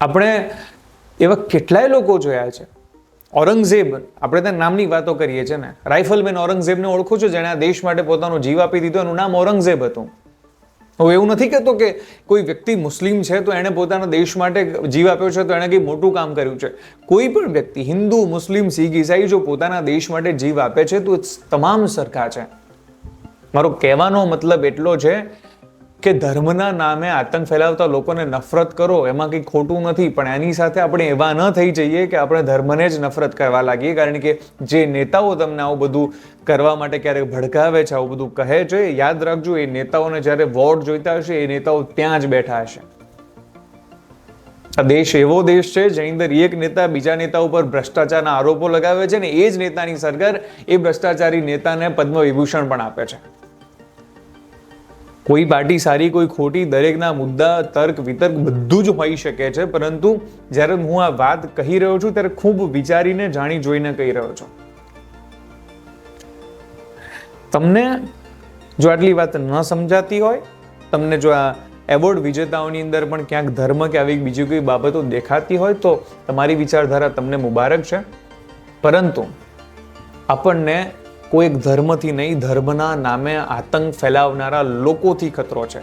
આપણે એવા કેટલાય લોકો જોયા છે. ઔરંગઝેબ, આપણે ત્યાં નામની વાતો કરીએ છીએ ને, રાઇફલમેન ઔરંગઝેબને ઓળખો છો, જેણે આ દેશ માટે પોતાનો જીવ આપી દીધો, એનું નામ ઔરંગઝેબ હતું. હું એવું નથી કહેતો કે કોઈ વ્યક્તિ મુસ્લિમ છે તો એણે પોતાના દેશ માટે જીવ આપ્યો છે તો એણે કંઈ મોટું કામ કર્યું છે. કોઈ પણ વ્યક્તિ, હિન્દુ, મુસ્લિમ, શીખ, ઈસાઈ, જો પોતાના દેશ માટે જીવ આપે છે તો તમામ સરખા છે. મારો કહેવાનો મતલબ એટલો છે કે ધર્મના નામે આતંક ફેલાવતા લોકોને નફરત કરો, એમાં કંઈ ખોટું નથી, પણ એની સાથે આપણે એવા ન થઈ જઈએ કે આપણે ધર્મને જ નફરત કરવા લાગીએ. કારણ કે જે નેતાઓ તમને આવું બધું કરવા માટે ક્યારેક ભડકાવે છે, આવું બધું કહે છે, યાદ રાખજો, એ નેતાઓને જ્યારે વોટ જોઈતા હશે એ નેતાઓ ત્યાં જ બેઠા હશે. આ દેશ એવો દેશ છે જેની અંદર એક નેતા બીજા નેતા ઉપર ભ્રષ્ટાચારના આરોપો લગાવે છે ને એ જ નેતાની સરકાર એ ભ્રષ્ટાચારી નેતાને પદ્મ વિભૂષણ પણ આપે છે. કોઈ પાર્ટી સારી, કોઈ ખોટી, દરેકના મુદ્દા, તર્ક વિતર્ક બધું જ હોઈ શકે છે, પરંતુ જ્યારે હું આ વાત કહી રહ્યો છું ત્યારે ખૂબ વિચારીને, જાણી જોઈને કહી રહ્યો છું. તમને જો આટલી વાત ન સમજાતી હોય, તમને જો આ એવોર્ડ વિજેતાઓની અંદર પણ ક્યાંક ધર્મ કે આવી બીજી કોઈ બાબતો દેખાતી હોય તો તમારી વિચારધારા તમને મુબારક છે, પરંતુ આપણને કોઈ એક ધર્મથી નહીં, ધર્મના નામે આતંક ફેલાવનારા લોકોથી ખતરો છે.